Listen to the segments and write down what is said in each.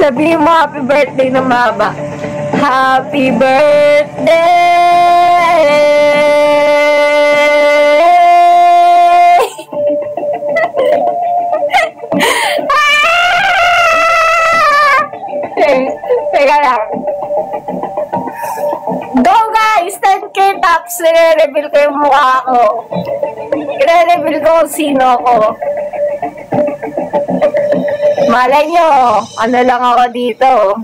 Sabihin mo happy birthday na mahaba. Happy birthday! Teka lang. Go guys! 10k taps! I-reveal ko yung mukha ko. I-reveal ko kung sino ako. Malay nyo, ano lang ako dito.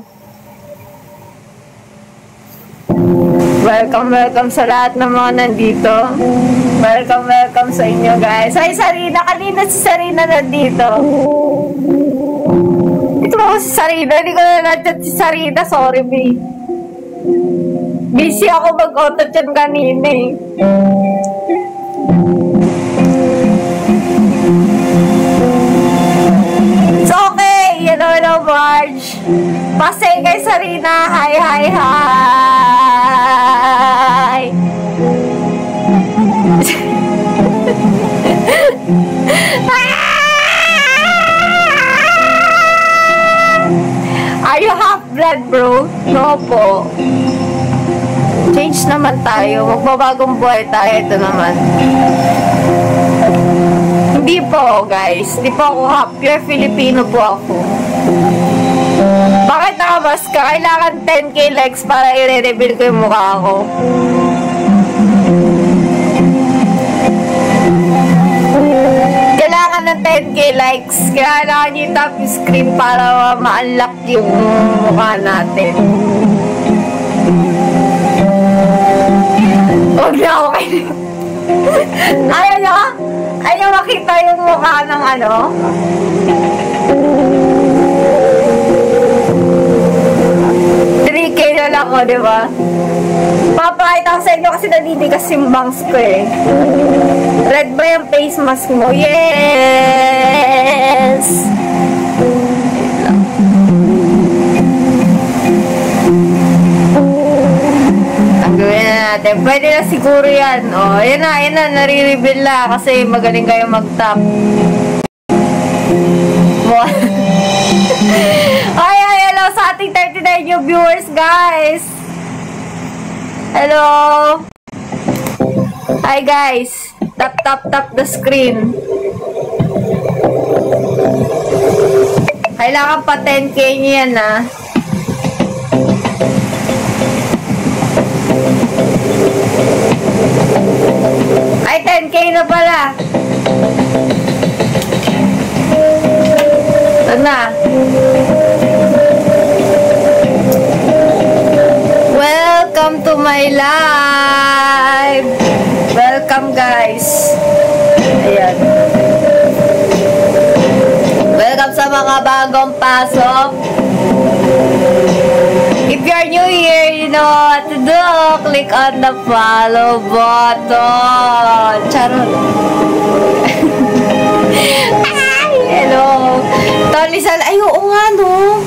Welcome sa lahat ng mga nandito. Welcome sa inyo guys. Ay, Sarina, kanina si Sarina nandito. Ito ako si Sarina, hindi ko na na-chat si Sarina. Sorry, B. Busy ako mag-auto-chat kanina eh. It's okay, hello Marge. Pasay kay Sarina, hi. Are you half-blood, bro? No po. Change naman tayo. Magbabagong buhay tayo. Ito naman. Hindi po, guys. Hindi po ako half. Pure Filipino po ako. Bakit nakamaska? Kailangan 10k likes para i-reveal ko yung mukha ko. Kailangan ng 10k likes. Kailangan nyo tap yung screen para ma-unlock yung mukha natin. Huwag na ako kayo. Ayaw nyo? Ayaw makita yung mukha ng ano? 3k na lang ko, di ba? Papakita ko sa inyo kasi naninigas yung bangs ko eh. Red ba yung face mask mo? Yes! Gawin na natin. Pwede na siguro yan. O, yan na. Nare-reveal na kasi magaling kayo mag-tap. Ay, hello sa ating 39 new viewers, guys. Hello. Hi, guys. Tap the screen. Kailangan pa 10k nyo yan, ha. Ay, 10k na pala. Ito na. Welcome to my live. Welcome, guys. Ayan. Welcome sa mga bagong pasok. If you're new here, you know what to do. Click on the follow button. Charot. Ay, hello. Tolisan. Ay, oo nga, no.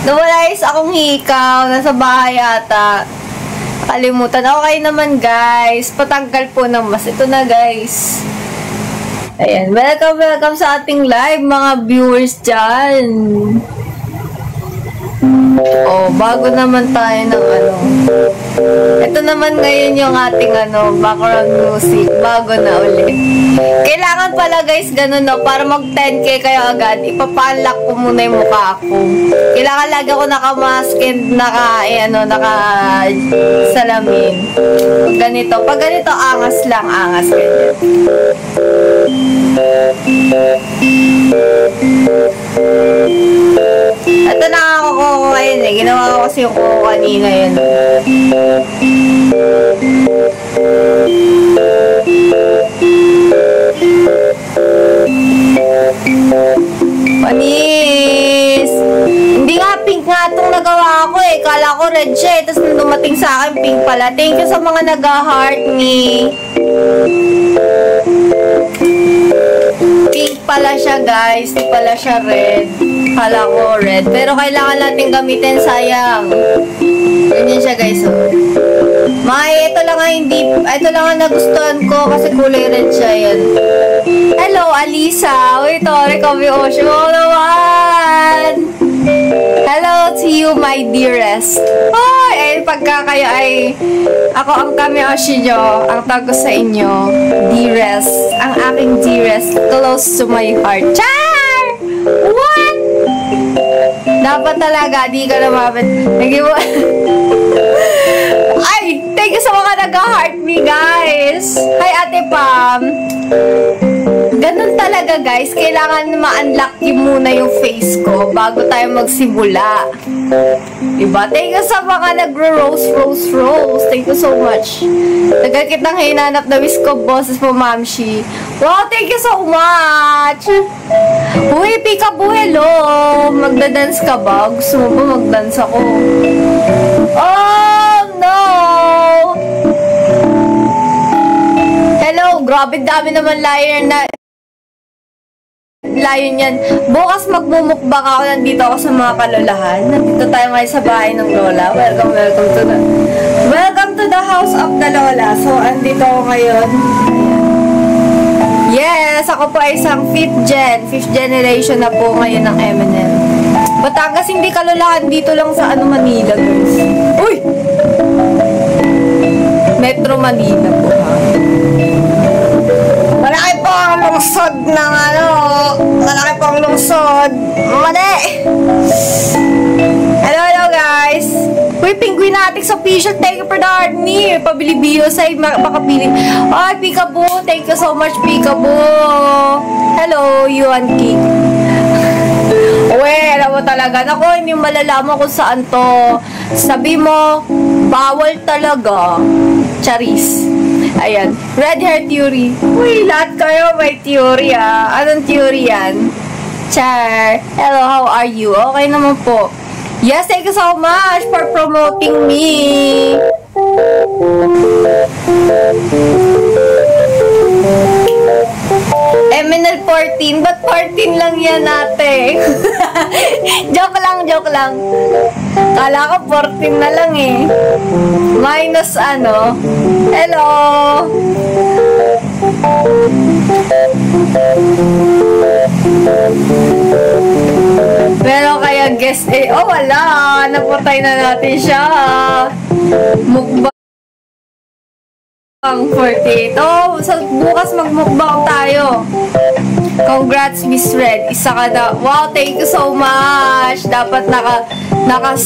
Nawala is akong hikaw. Nasa bahay ata. Kalimutan. Okay naman, guys. Patanggal po ng mas. Ito na, guys. Ayan. Welcome sa ating live, mga viewers dyan. Oh, bago naman tayo ng ano. Ito naman ngayon yung ating ano, background music. Bago na ulit. Kailangan pala guys, ganun no, para mag 10k kayo agad, ipapanlock ko muna yung mukha ko. Kailangan lagi ako naka-mask and naka salamin. Pag ganito, angas lang, angas ganyan. Ito na ako ngayon eh. Ginawa ko kasi yung kuko kanina yun. Panis! Hindi nga pink nga itong nagawa ko eh. Kala ko red siya eh. Tapos nung dumating sa akin, pink pala. Thank you sa mga nag-heart ni... Pink pala siya guys. Di pala siya red. Kala ko red. Pero kailangan natin gamitin, sayang. Ganyan siya guys. Oh. Ito lang nga nagustuhan ko kasi kulay red siya yan. Hello, Alisa. Uy, Tori, Kobe Ocean. Oo naman. Hello to you, my dearest. Ay, pagka kayo ay ako ang kami Ocean nyo, ang tago sa inyo, dearest. Ang aking dearest, close to my heart. Char! What? Dapat talaga, di ka lumapit. Ay, thank you sa mga nag-heart me, guys. Hi, Ate Pam. Ganun talaga, guys. Kailangan ma-unlock muna yung face ko bago tayo magsimula. Diba? Thank you sa mga nagro-rose. Thank you so much. Tagal kitang hinanap na wish ko, boses po, Mamshi. Wow, thank you so much. Uy, Peekaboo, hello. Magda-dance ka ba? Gusto mo ba mag-dance ako? Oh, no. Hello, grabe dami naman layon yan. Bukas magmumukbang ako. Nandito ako sa mga kalolahan. Nandito tayo ngayon sa bahay ng Lola. Welcome to the house of the Lola. So, andito ako ngayon. Yes, ako po ay isang 5th generation na po ngayon ng MNL. Batangas hindi kalolahan, dito lang sa Manila, guys. Uy! Metro Manila po. Malaki po ang lungsod ng malaki po ang lungsod. Mali! Hello guys! Uy, Penguinatics official, thank you for the heart me. Pabili-bilo sa makapili. Ay, Peekaboo, thank you so much, Peekaboo. Hello, Yuan King. Uwe, alam mo talaga. Naku, hindi malalaman kung saan to. Sabi mo, bawal talaga. Charis. Ayan. Red hair theory. Uy, lahat kayo may theory ah. Anong theory yan? Char. Hello, how are you? Okay naman po. Yes, thank you so much for promoting me. MNL 14. Ba't 14 lang yan ate? Joke lang. Kala ko 14 na lang eh. Minus ano. Hello. Pero kaya guest eh. Oh wala. Naputay na natin siya. Mukbang 48. Oh, so bukas magmukbang tayo. Congrats, Miss Red. Isa ka na. Wow, thank you so much. Dapat nakasunod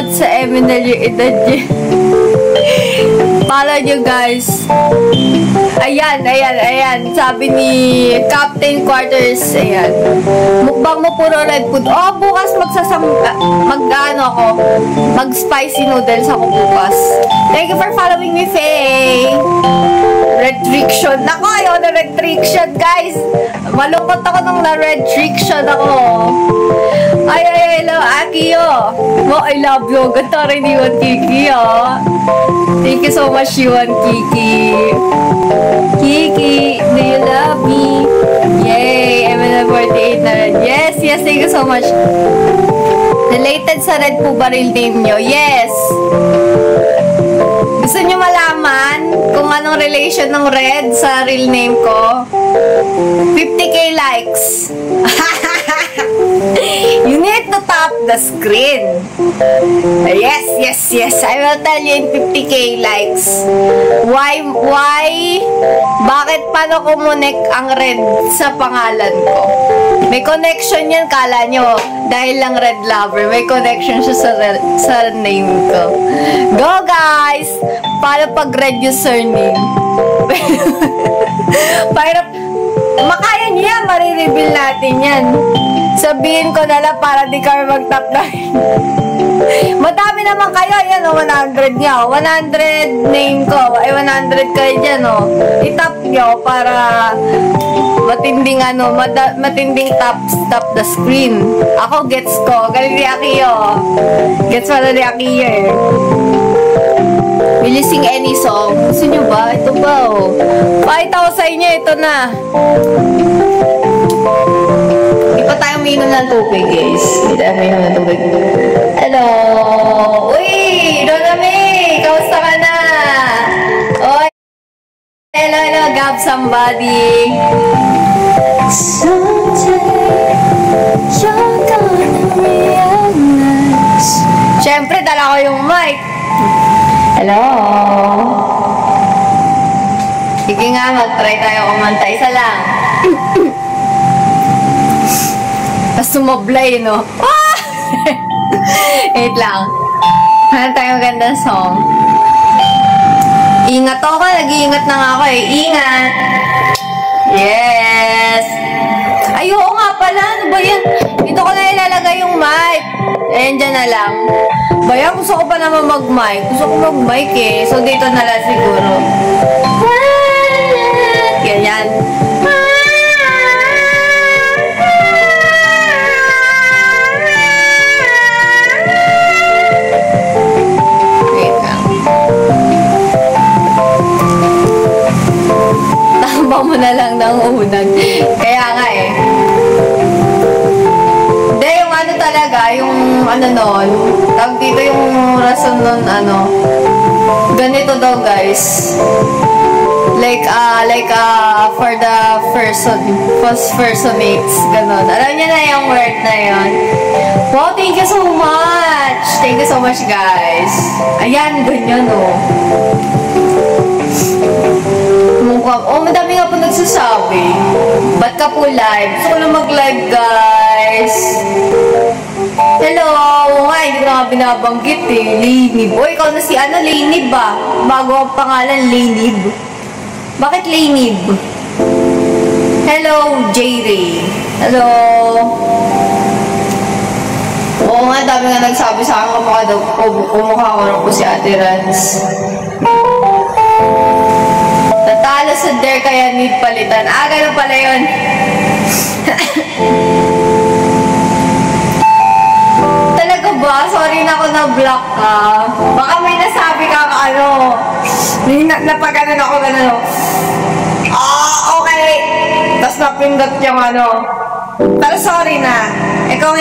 sa MNL yung edad niya. Follow nyo, guys. Ayan. Sabi ni Captain Quarters. Ayan. Mukbang mo puro red food. Oh, bukas mag-spicy noodles ako bukas. Thank you for following me, Faye. Restriction. Nako, ayaw na restriction, guys. Malungkot ako nung na-restriction ako. Ay, hello, Akiyo. Oh, I love you. Ganto rin Yuan Kiki, oh. Thank you so much, Yuan Kiki. Kiki, do you love me? Yay, MNL 48 na red. Yes, thank you so much. Related sa red po ba real name nyo? Yes. Gusto nyo malaman kung anong relation ng red sa real name ko? 50k likes. You need to tap the screen. Yes. I will tell you in 50k likes. Why? Bakit paano kumunik ang red sa pangalan ko? May connection yan, kala nyo. Dahil lang red lover, may connection siya sa name ko. Go, guys! Paano pag red yung surname? Makaya niya, marireveal natin yan. Sabihin ko na lang para di ka mag-tap na. Madami naman kayo. Yan o, 100 niya. 100 name ko. Ay, 100 kayo dyan o. I-tap nyo para matinding matinding tap the screen. Ako, gets ko. Galing ni Akiyo. Gets pala ni Akiyo eh. Will you sing any song? Gusto nyo ba? Ito ba o? Pakita ko sa inyo. Ito na. Di pa tayo uminom ng tubig, guys. Di tayo uminom ng tubig. Hello! Uy! Roname! Kamusta ka na? Hello, hello, Gab somebody. Someday, you're gonna realize. Siyempre, dala ko yung mic. Hello. Sige nga, mag-try tayo kumanta. Isa lang. Tapos sumablay, no? Wait lang. Hanap tayo magandang song. Ingat ako. Nag-iingat na nga ako eh. Ingat. Yes. Ay, oo nga pala. Ano ba yan? Dito ko na ilalagay yung mic. Ayan, dyan na lang. Bayan, gusto ko pa naman mag-mic. Gusto ko mag-mic eh. So, dito na lang siguro. Ganyan. Wait lang. Tama mo na lang ng unang. Kaya nga eh. Hindi, yung ano talaga, yung ano nun, tawag dito yung rason nun, ano, ganito daw guys. For the personates, ganon. Alam niya na yung word na yun. Wow, thank you so much! Thank you so much, guys. Ayan, ganyan, oh. Madami nga po nagsasabi. Ba't ka po live? Gusto ko na mag-live, guys. Hello! Nga, hindi ko na nga binabanggit, eh. Lainib. O, ikaw na si, Lainib ba? Bago ang pangalan, Lainib. Bakit Lainib? Hello, J-Ray. Hello. Oo nga, dami nga nagsabi sa akin kumukha ko rin po si Ate Rans. Natalo sa dare kaya need palitan. Ah, gano'n pala yun. Talaga ba? Sorry na ako na-block ka. Baka may nasabi ka napag-anon ako gano'n. Okay. Tapos napindot yung Pero sorry na. Kung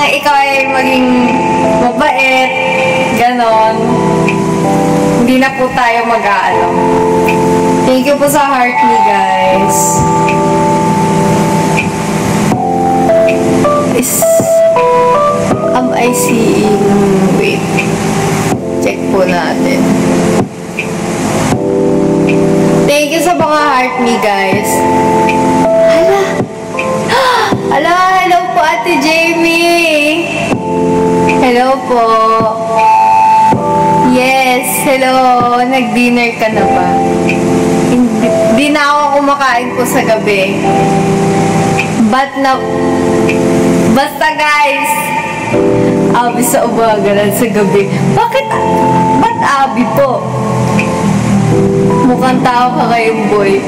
ikaw ay maging mabait, gano'n, hindi na po tayo mag-aano. Thank you po sa heart me, guys. Am I seeing? Wait. Check po natin. Thank you sa mga heart me, guys. Hello po, Ate Jamie. Hello po. Yes, hello. Nag-dinner ka na ba? Hindi na ako kumakain po sa gabi. Basta guys, abi sa umaga sa gabi. Bakit? Ba't abi po? Mukhang tao ka kayong boy.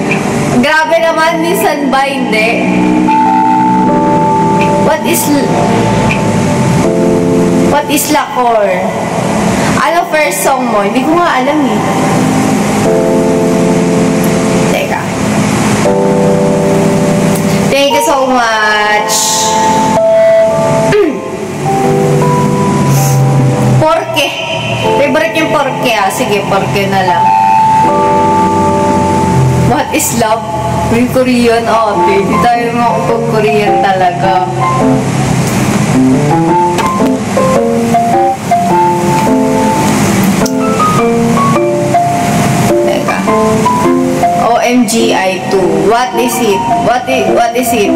Grabe naman, minsan ba hindi? What is Lakor? Ano first song mo? Hindi ko nga alam eh. Teka. Thank you so much. Porke. Favorite yung porke ah. Sige, porke na lang. What is love? May Korean ate. Hindi tayo makapag-Korean talaga. Teka. OMG I2. What is it? What is it?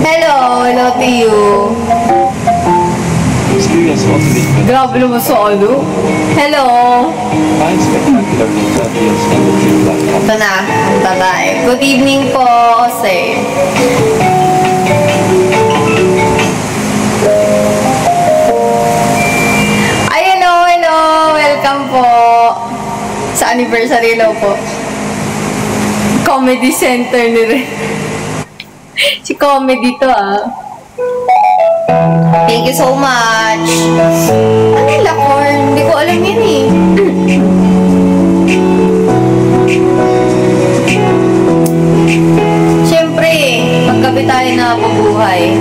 Hello to you. Grabe naman sa ano. Hello. Ito na. Tatay. Good evening po, Jose. Ay, hello. Welcome po. Sa anniversary daw po. Comedy center ni Ren. Si comedy to ah. Thank you so much. Ano yung Lakor? Hindi ko alam yun eh. Siyempre, paggabi tayo na pabuhay.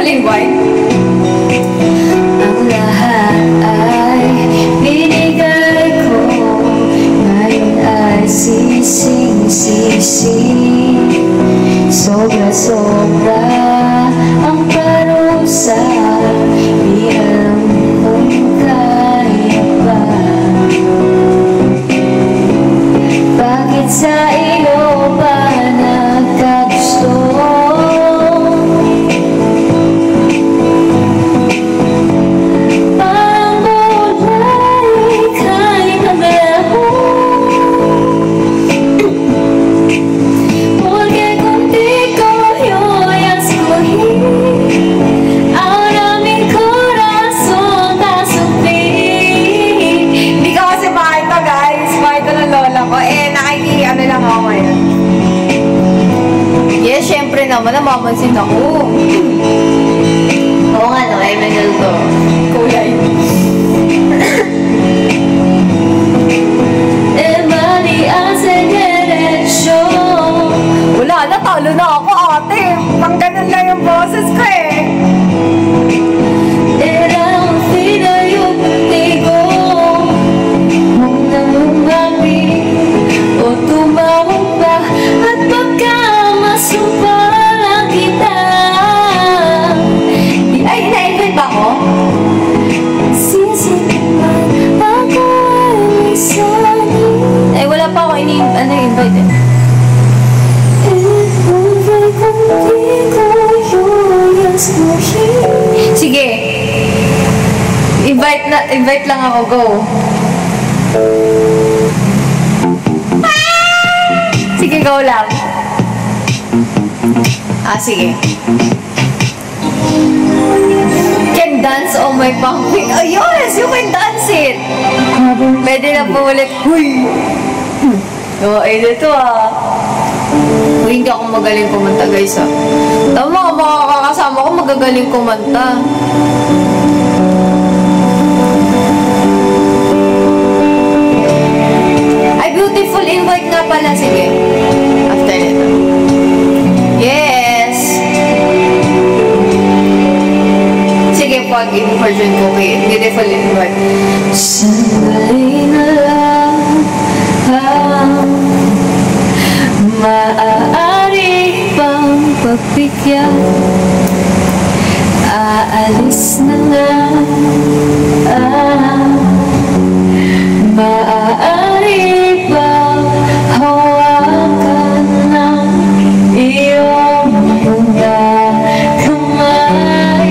in white. Ang lahat ay binigay ko, ngayon ay sising-sisi. Sobra-sobra ang parusa, di alam kung kaya ba. Bakit sa iyo ba nagkagusto? Ang buhay kay mabaho, porque contigo yo ya escogí. Ahora mi corazón va a sufrir. Hindi ko kasi makita guys, makita ng lola ko. Ano lang ako ngayon. Yes, syempre naman, namamansin ako. Oo nga, no, Emmanuel to. Kulay. Emani hace derecho. Wala na, talo na ako, ate. Pang ganun lang yung boses ko eh. Era un final contigo, nang umami o tumawag pa at pagkamasumpa lang kita. Ay, na-invite ba ako? Sisipan ako ay sani. Ay, wala pa ako invite eh. Sige. Invite lang ako, go. Sige, go lang. Sige. Can dance on my pumping. Oh, yes! You can dance it! Pwede na po ulit. Huy! Ay, dito Uy, hindi ako magaling kumanta, guys, Tama, mga kakasama ko magagaling kumanta. Ay, beautiful invite nga pala. Sige. After nito. Yes! Sige, pag in-version ko kay beautiful invite. Sandali na lang maaari pang pagbigyan. Aalis na lang maaari bang hawakan ng iyong mga kamay?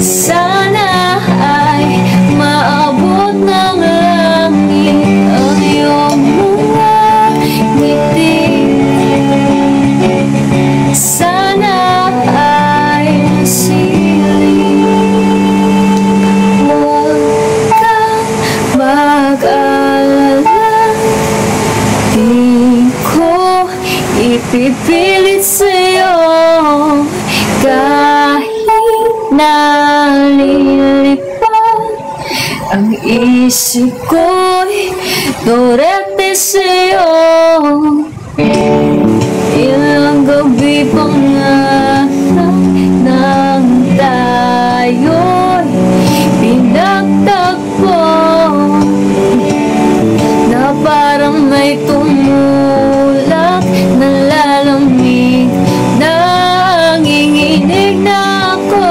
Sana ay maabot ng langit ang iyong mga ngiti. Sana ay masiling. Huwag kang mag-alala, di ko ipipilit sa'yo kahit nalilipad ang isip ko'y dorete sa'yo. Ilang gabi pangarap nang tayo'y pinagtagpo, na parang may tumulak na lalamig, nanginginig na ako.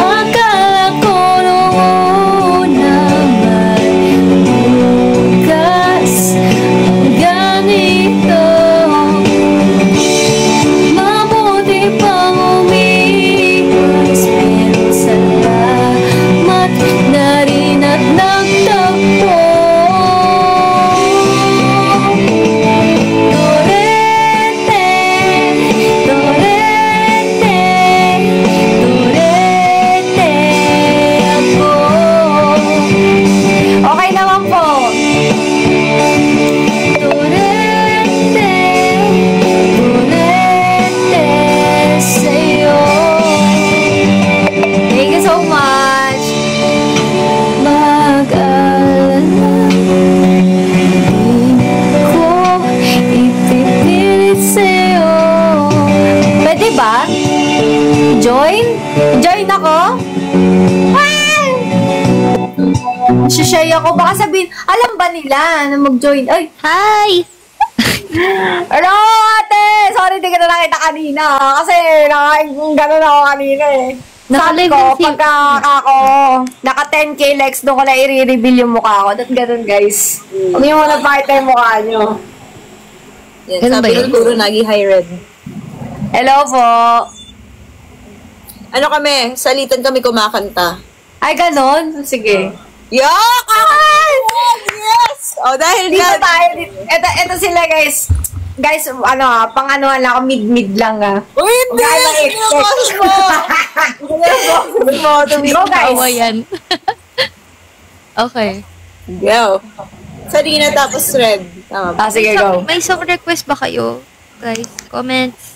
Akala ko noon na may bukas ganito. Mabuti pang umiwas, pero salamat na rin at nagtagpo. ako. Baka sabihin, alam ba nila na mag-join? Ay, Hi! hello ate! Sorry, di ka na nakita kanina. Kasi gano'n ako kanina eh. Sabi Naka-live ko, din si- pagka ako, naka 10k likes, doon ko na i-reveal yung mukha ko. That ganun, guys. Huwag niyo muna pakita yung mukha niyo. Yan, Ganun ba sabi yun? ng Turo Nagi, hi Red. Hello po. Ano kami? Salitan kami kumakanta. Ay, ganun? Sige. Yak! Yes! O, dahil Dito dyan. tayo. Ito sila, guys. Guys, pang-anuhan lang ako, mid-mid lang Uy, hindi! Huwag kayo Sinabos mo! Sinabos mo, tumingin. Go, guys. Tawa yan. Okay. Go. Sarina tapos Red. Tama ba? Sige, go. May song request ba kayo? Guys, comments.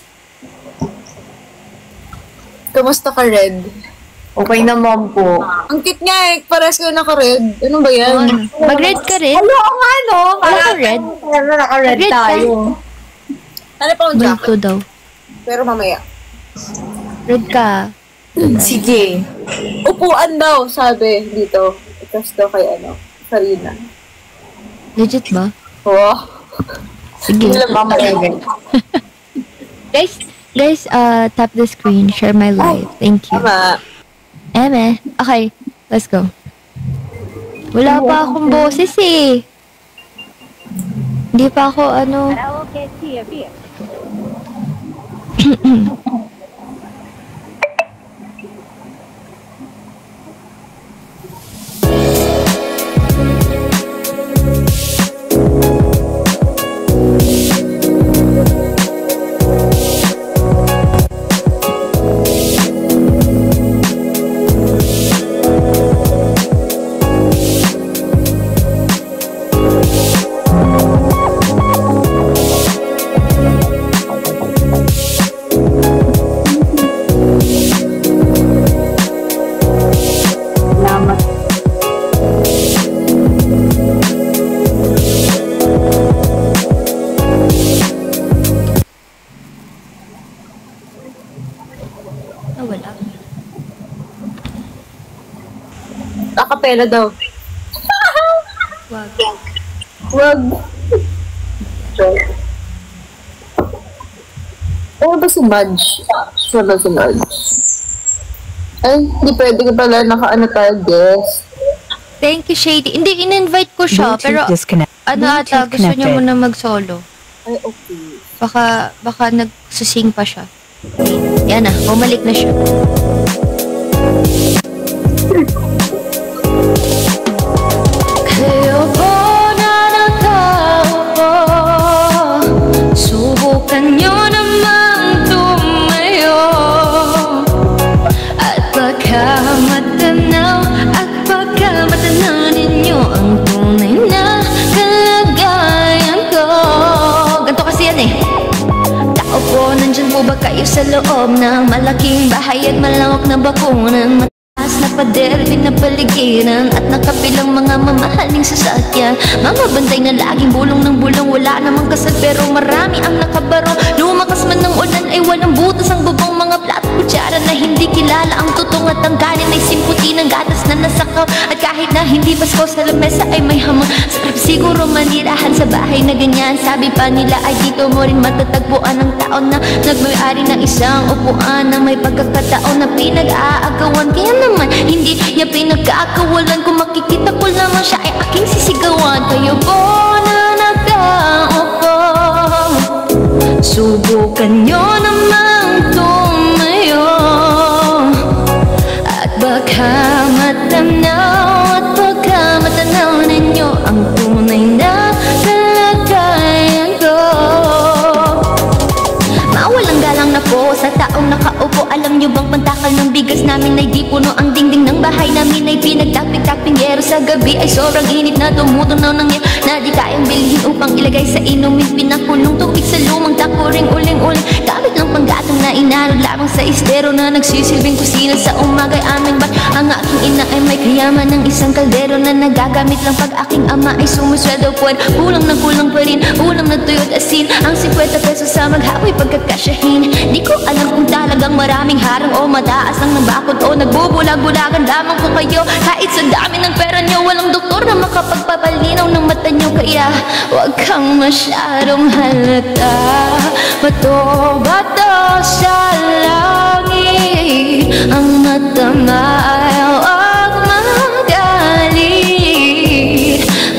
Kamusta ka, Red? Okay naman po. Ang cute nga eh. Pares ko naka-red. Ano ba yan? Mag-red ka rin? Ano ako nga, no? Naka-red? Naka-red Red ka? tayo. Ano pa ang Multo jacket? daw. Pero mamaya. Red ka. Sige. Upuan daw, sabi dito. Itas daw kay Sarina. Legit ba? Wow. Sige. Mamaya, guys. Guys, tap the screen, share my live. Thank you. Tama. Eme. Okay, let's go. Wala pa akong boses eh. Hindi pa ako Salamat. wala. Acapella daw. Wag. Wag. Ano ba si Madge? Saan ba si Madge? Ay, hindi pwede ka pala naka-ano tayo, guest. Thank you, Shady. Hindi, in-invite ko siya, pero ano ata, gusto niya muna mag-solo. Ay, okay. Baka nagsusing pa siya. Yan na, bumalik na siya. Kayo po na nakaupo, subukan nyo namang tumayo. At baka matanaw ninyo ang tunay na kalagayan ko. Ganto kasi yan eh. Tao po, nandyan po ba kayo sa loob ng malaking bahay at malawak na bakunan? Mataas na pader, pinapaligiran at nakapilang mga mamahaling sasakyan. Mamabantay na laging bulong ng bulong, wala namang kasal pero marami ang nakabaro. Lumakas man ng ulan ay walang butas ang bubong, mga plato kutsara na hindi kilala ang tutong at ang kanin ay simputi ng gatas na nasakaw. At kahit na hindi Pasko sa lamesa ay may hamon, sarap siguro manirahan sa bahay na ganyan. Sabi pa nila ay dito mo rin matatagpuan ang taon na nagmay-ari ng isang upuan na may pagkakataon na pinag-aagawan. Kaya naman hindi niya pinagkakawalan, kung makikita ko naman siya ay aking sisigawan. Kayo po na nakaupo, subukan nyo namang tumayo. At baka matanaw ninyo ang tunay na kalagayan ko. Mawalang galang na po sa taong nakaupo. Alam nyo bang pantakal ng bigas namin ay di puno, ang dingding ng bahay namin ay pinagtapik-taping yero. Sa gabi ay sobrang init na tumutunaw ng yero na di kayang bilhin upang ilagay sa inumin. Pinakulong tubig sa lumang takuring uling-uling, gamit lang panggatong na inanod lamang sa estero na nagsisilbing kusina sa umagay aming bar. Ang aking ina ay may kayaman ng isang kaldero na nagagamit lang pag aking ama ay sumusweldo. Puwan, kulang na kulang pa rin, ulam na tuyo't asin, ang 50 pesos sa maghapoy pagkakasyahin. Di ko alam kung talagang maraming harang o mataas lang ng bakod o nagbubulag-bulagan lamang po kayo. Kahit sa dami ng pera Kailangan nyo walang doktor na makapagpapalinaw ng mata nyo. Kaya huwag kang masyadong halata. Bato-bato sa langit, ang mata ay huwag magalit.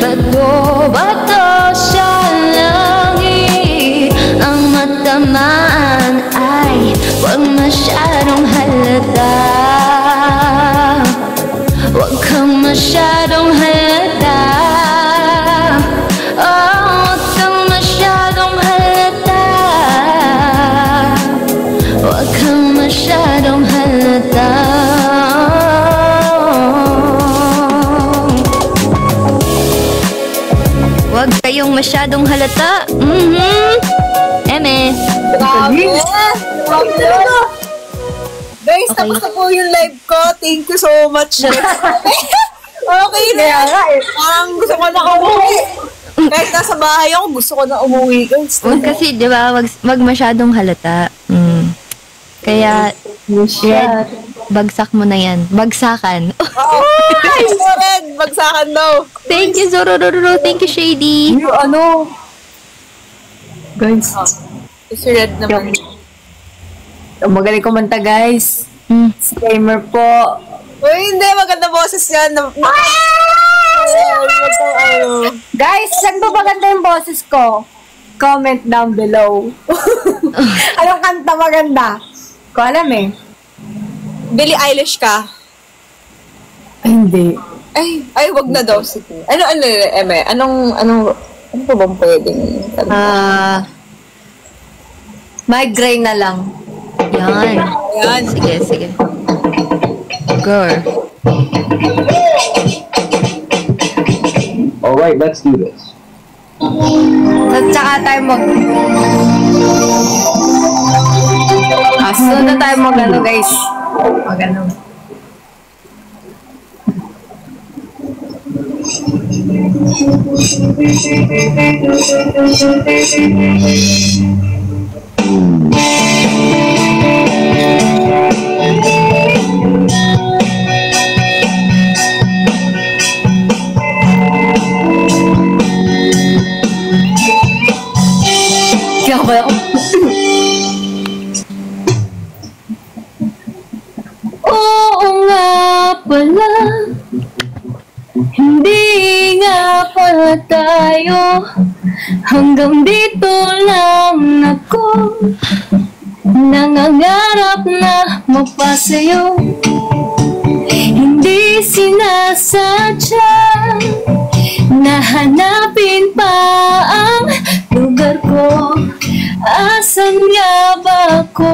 Bato-bato sa langit, ang mata ay huwag masyadong halata. Huwag kang masyadong halata. Oh, huwag kang masyadong halata. Huwag kang masyadong halata. Huwag kayong masyadong halata. Eme. Grabe! Guys, Okay. tapos na po yung live ko. Thank you so much. Okay na. Parang gusto ko na umuwi. Kahit nasa bahay ako, gusto ko na umuwi, guys. Huwag kasi, di ba, wag masyadong halata. Kaya, Red, bagsak mo na yan. Bagsakan. Ay, Red, bagsakan daw. Thank you, Zorororo. Thank you, Shady. Yung ano? Guys, Si Red naman. magaling kumanta guys. Disclaimer po. Uy, hindi. Maganda boses yan. Guys, saan ba maganda yung boses ko? Comment down below. Anong kanta maganda? Ko alam eh. Billie Eilish ka. Ay, hindi. Ay, wag na daw. Sige. Ano, Eme? Ano pa bang pwedeng? Migraine na lang. Yan. Yan. Sige, sige. Girl. Alright, let's do this. At saka tayo sunod na tayo mag-ano guys. Mag-ano. Kaya ako. Oo nga pala, hindi nga pala tayo. Hanggang dito lang ako, nangangarap na mapasayo. Hindi sinasadya, nahanapin pa ang lugar ko. Asan nga ba ako?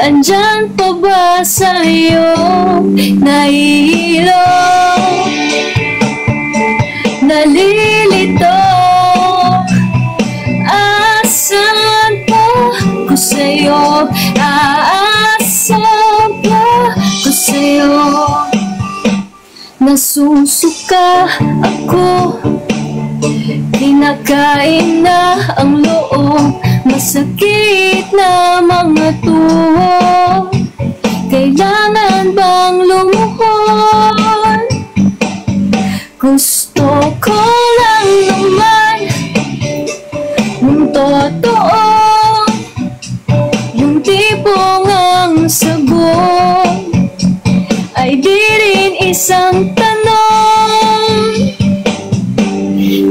Andyan pa ba sa'yo? Nahihilo, nalilito. Asan pa ko sa'yo? Aasan pa ko sa'yo? Nasusuka ako, kinakain na ang loob, masakit na mga tuhod. Kailangan bang lumuhod? Gusto ko lang naman ng totoo, yung tipong ang sagot ay di rin isang tanong.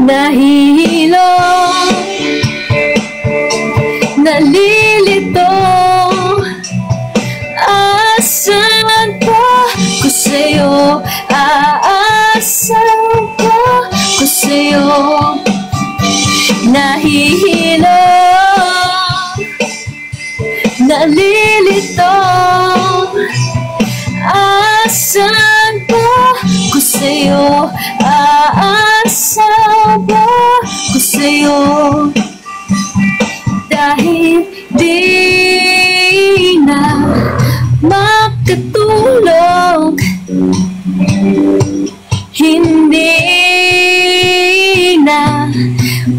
Nahihilo, nalilito. Asan pa ko sa'yo? Aasan pa ko sa'yo? Nahihilo, nalilito. Asan pa ko sa'yo? Aasan pa ko sa'yo? Dahil di na makatulog, hindi na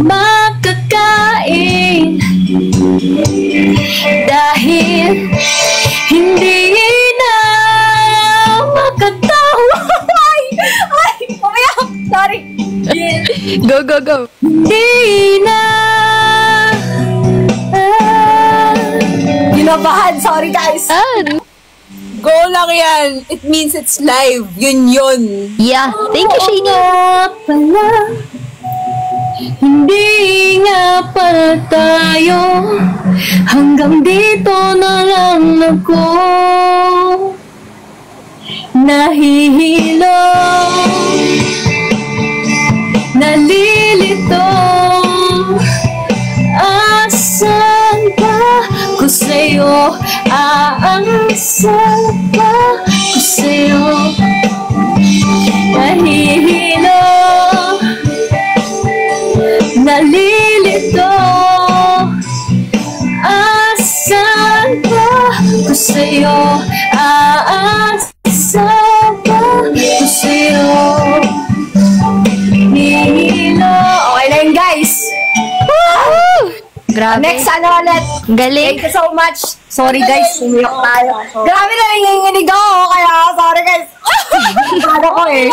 makakain, dahil hindi na makatawa. Go, go, go. Di na. Ginabahan. Sorry, guys. Go lang yan. It means it's live. Yun. Yeah. Thank you, Shani. Pala. Hindi nga pala tayo. Hanggang dito na lang ako. Nahihilo. Nalilito. Asan ba ko sa'yo? Aansan ba ko sa'yo? Nahihilo. Nalilito. Asan ba ko sa'yo? Aansan ba ko sa'yo? Nahihilo. Okay na yun, guys. Grabe. Next, ano ulit? Galing. Thank you so much. Sorry, guys. Umiyak tayo. Grabe na nanginginig ako. Kaya, sorry, guys. Ano ko eh.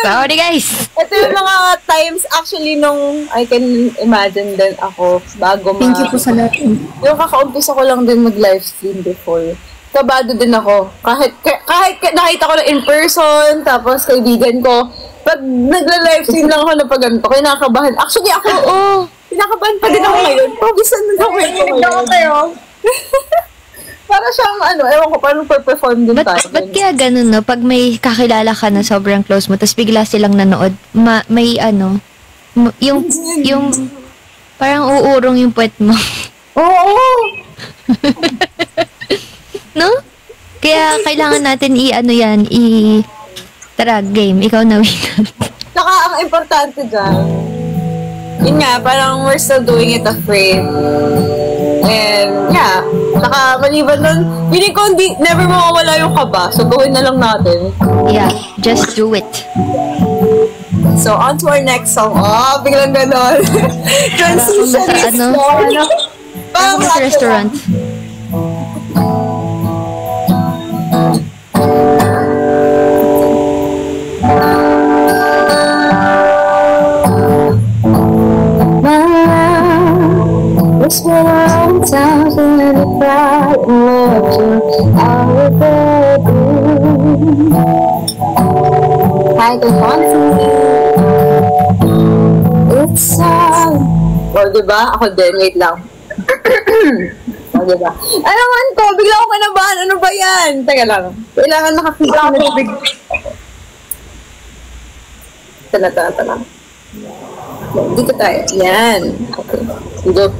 Sorry, guys. Ito yung mga times actually nung I can imagine din ako bago Thank you po sa lahat. Yung kakaumpisa ko lang din mag-live stream before. Kabado din ako. Kahit nakita ko lang in person, tapos kaibigan ko, pag nagla-live stream lang ako na pag ganito, kinakabahan. Actually ako, kinakabahan pa din ako ngayon. Pabisan na ako ngayon. Para siyang ewan ko, parang perform din tayo. Ba't kaya ganun, no? Pag may kakilala ka na sobrang close mo, tapos bigla silang nanood, may yung parang uurong yung puwet mo. Oo. No? Kaya kailangan natin tara, game. Ikaw na win. Saka ang importante dyan, yun nga, parang we're still doing it afraid. And, yeah. Saka, maliban nun, feeling ko never mawawala yung kaba. So, gawin na lang natin. Yeah, just do it. So, on to our next song. Oh, biglang ganon. Transition Sa is ano? Parang Sa restaurant. It's been a long time since I cried and loved you out of bedroom. I don't want to. It's all. Diba? Ako din. Wait lang. Diba? Ano man to? Bigla ako kanabahan. Ano ba yan? Teka lang. Kailangan nakakita ko na big. Tala. Dito tayo. Yan. Okay. Go.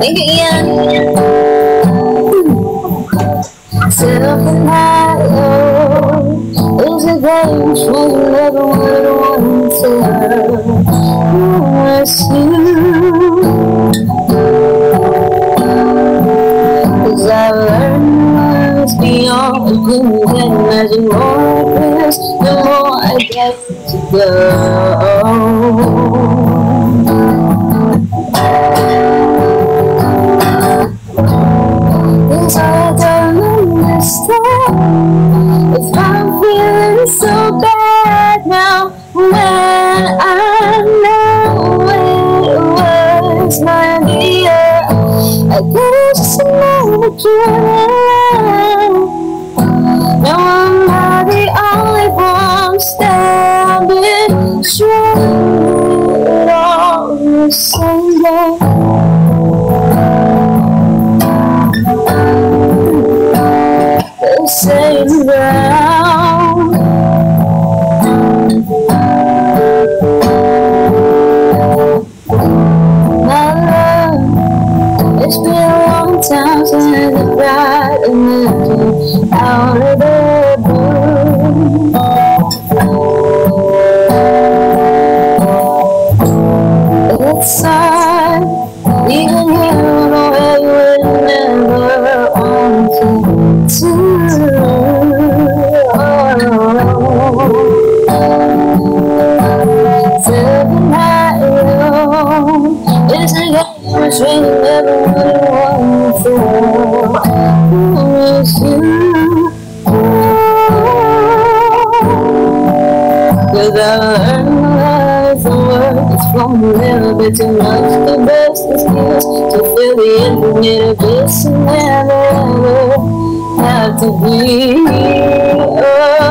Thank you, Ian. Self-denial is a game you never would want to was you. 'Cause I learned it's beyond the good and imagine more this, the more I get to go. Cause I don't understand if I'm feeling so bad now when I know it was my idea. I could've just never given. Now I'm not the only one standing strong on the same day. Same ground. My love, it's been a long time since kind of bright and looking out of the blue. It's hard, even you know where you would never want to. Seven high alone, it's a game which we never would want before. It's you. Cause I learned the work is from a little bit too much. The best excuse to feel the infinite abyss and never ever have to be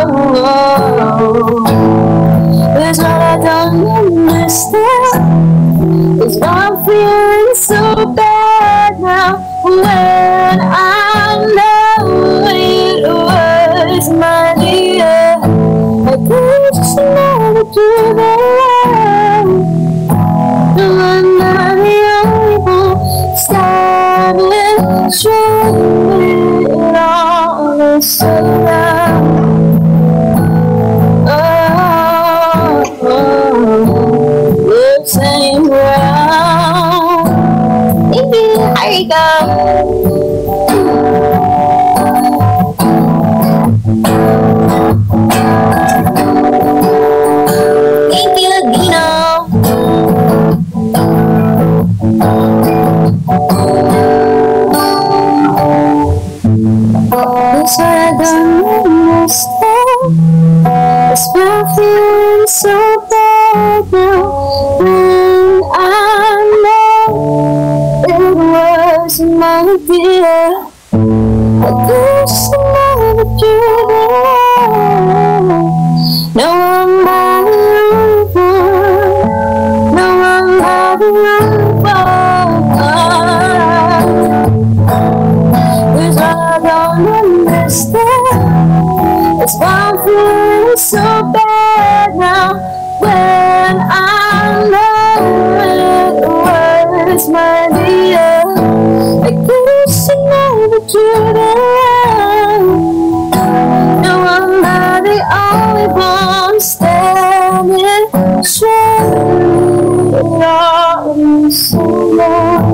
alone. That's what I don't understand, is why I'm feeling so bad now when I know it was my dear. I could just never do that. No, I'm not the only one standing straight in all this around. Looks ain't round. Here you go. Thank you, Dino. That's what I don't understand. That's why I'm feeling so bad now when I know it was my dear. I guess never do that. No, I'm not the only one. No, I'm not the only one. There's what I don't understand. That's why I'm feeling so bad now when I know it was my dear. I guess I never do that. No, I'm not the only one standing straight on so long.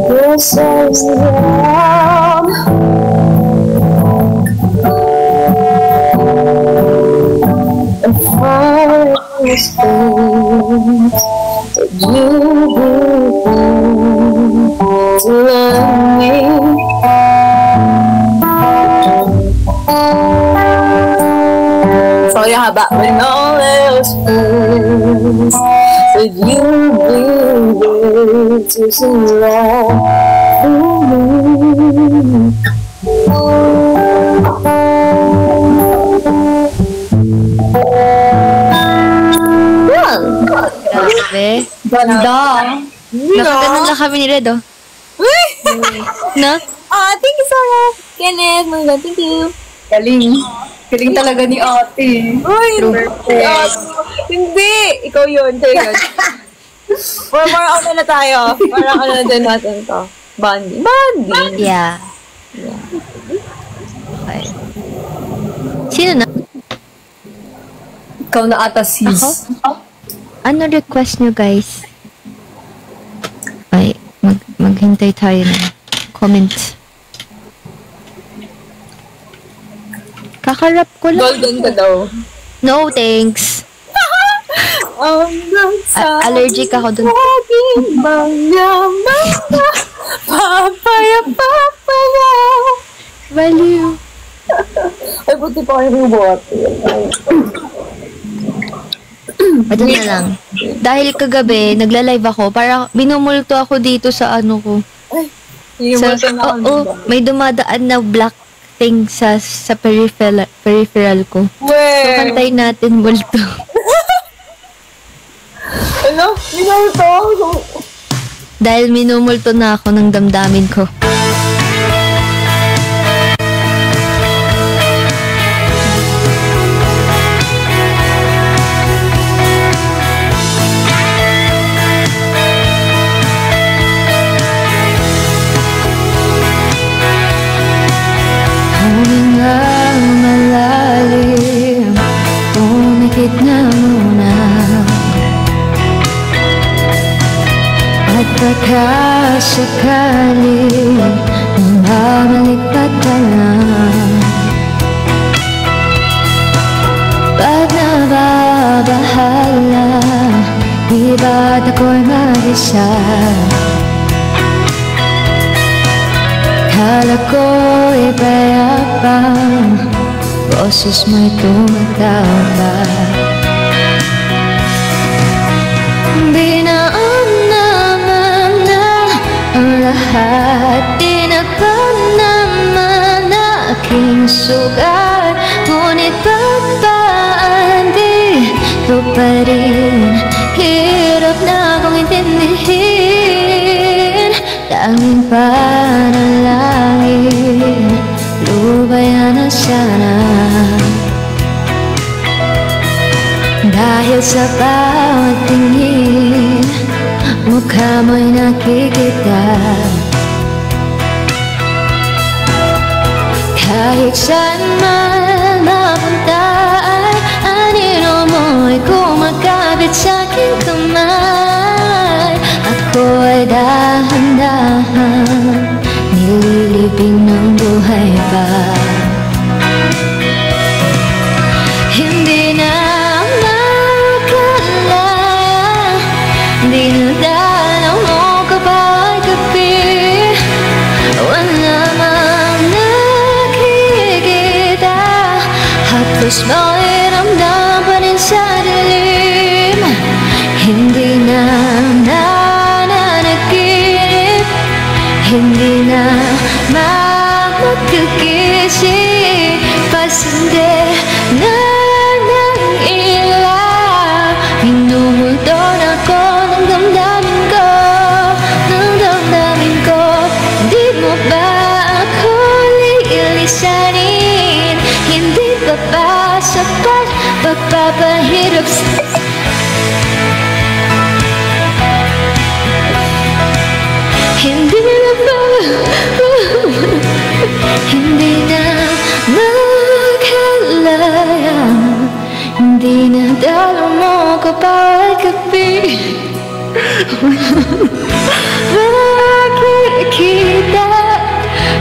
Your size around. And far as things that you begin to love me. Sorry haba. When all else fails, that you begin to surround me. Grabe. Ganda. Nakaganon lang kami ni Red, oh. No? Thank you so much, Kenneth. Mga thank you. Galing. Galing talaga ni ate. Uy, Perfect. hindi. Ikaw yun. Ikaw yun. More ano na tayo. Parang ano na din natin to. Bonding. Bonding. Yeah. Okay. Sino na? Ikaw na ata, sis. Ano request nyo, guys? Ay, maghintay tayo ng comment. Kakarap ko lang. Golden ka daw. No, thanks. Allergic ako dun. Laging manyaman na papaya. Value. Ay, buti pa kayo ng bote. Pwede na lang. Dahil kagabi, nagla-live ako, parang binumulto ako dito sa ano ko. May dumadaan na black thing sa peripheral ko. So, kantayin natin multo. Ano? Minulto? Dahil minumulto na ako ng damdamin ko. baka sakali mamalik pa lang. Pag nababahala, di ba't ako'y mag-isa? Kala ko'y payapang, boses mo'y tumatama. Binaan naman na ang lahat, tinakpan naman na aking sugat. Ngunit babaan dito pa rin, hirap na akong intindihin. Tanging panalangin, lubayan na sana. Dahil sa bawat tingin, mukha mo'y nakikita. Kahit saan man mapunta, ay anino mo'y kumakabit sa'king kamay. Ako ay dahan-dahan, nililibing ng buhay pa. Hindi na makalaya, dinadalaw mo ka bawat gabi. Wala mang nakikita, hapos mo'y ramdam pa rin sa dilim. Hindi na nananaginip, hindi na magkakisip, pasindi na ng ilaw. Minumulton ako ng damdamin ko, ng damdamin ko. Di mo ba ako lilisanin? Hindi pa ba sapat pagpapahirap sa hindi na ba, hindi na makalaya, hindi na dalaw mo ka bawat gabi. Makikita,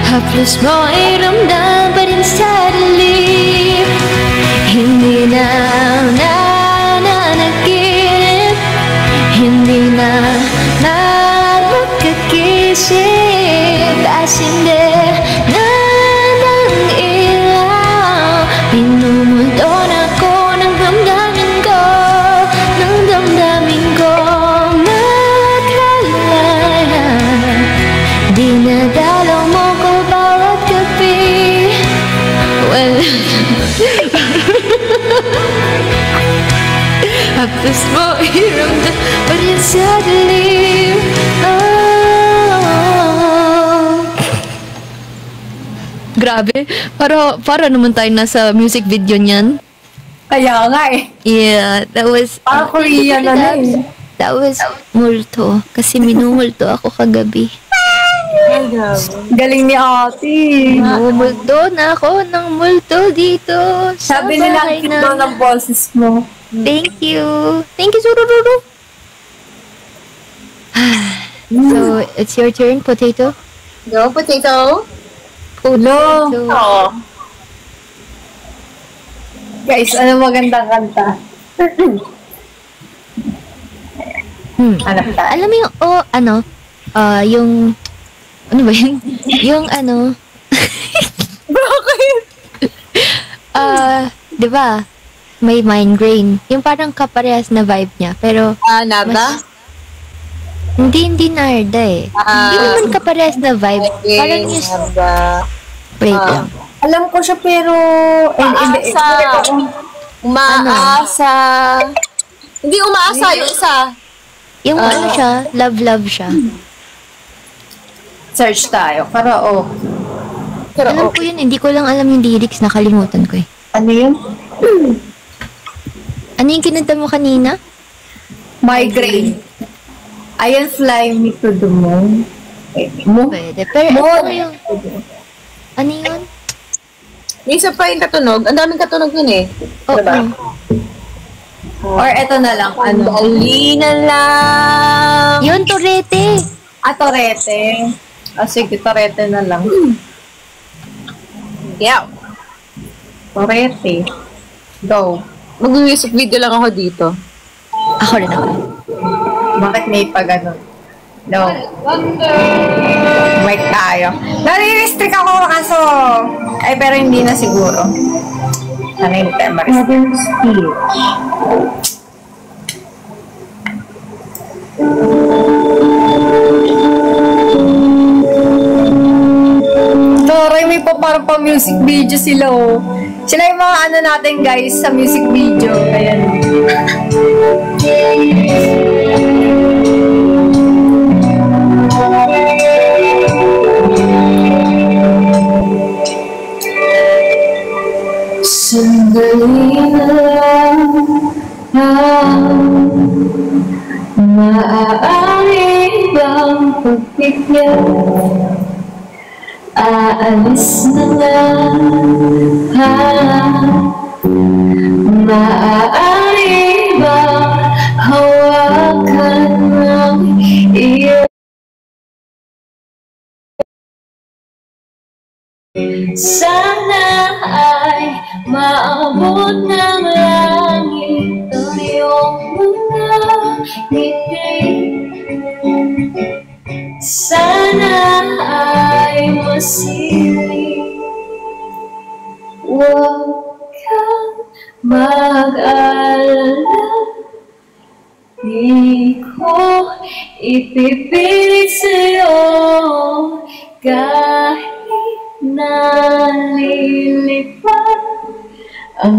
haplos mo ay ramdam pa rin sa dilim. Hindi na nananaginip, hindi na magkakisip, pasindi na ng ilaw. Minumulton ako ng damdamin ko, ng damdamin ko. Makalaya, dinadalaw mo ko bawat gabi. Well, hapos mo iramdam pa rin sa dilim. Grabe, para naman tayo nasa music video niyan. Kaya nga eh. Yeah, that was Korean na eh. That was multo, kasi minumulto ako kagabi. Galing ni ate. Minumulto na ako ng multo dito. Sabi nila ang cute daw ng boses mo. Thank you. Thank you, Surururu. So, it's your turn, Potato. Go, potato. Ulo. Oo. Guys, ano magandang kanta? Ano pa? Alam mo yung, yung, ano ba yun? Yung ano, Bakit? di ba? May migraine. Yung parang kaparehas na vibe niya. Pero, Nada? hindi Narda eh. Hindi naman kaparehas na vibe. Parang yung, Nada. wait lang. Alam ko siya pero... Umaasa. Umaasa. Hindi umaasa, yung isa. Yung ano siya, love siya. Search tayo. Karaoke. Alam ko yun, hindi ko lang alam yung lyrics, nakalimutan ko eh. Ano yun? Ano yung kinanta mo kanina? Migraine. Ayan, fly me to the moon. Moon? Pwede. Pero ano yung... Ano yun? May isa pa yung katunog. Ang daming katunog yun eh. Oo. Diba? Or eto na lang, ano? Dali na lang. Yun, Torete. Torete. Sige, Torete na lang. Yeah. Torete. Go. Mag-music video lang ako dito. Ako rin ako. Bakit may pa ganun? No. Mic tayo. Nare-restrict ako kaso. Ay, pero hindi na siguro. Ano yung tema? Toray, may pa parang pa music video sila, oh. Sila yung mga ano natin, guys, sa music video. Ayan. Sandali na lang, maaari bang pagbigyan? Aalis na lang, maaari bang hawakan ng iyo? Sana ay maabot ng langit ang iyong mga ngiti. Sana ay masiling. Huwag kang mag-alala, di ko ipipilit sa'yo kahit nalilito.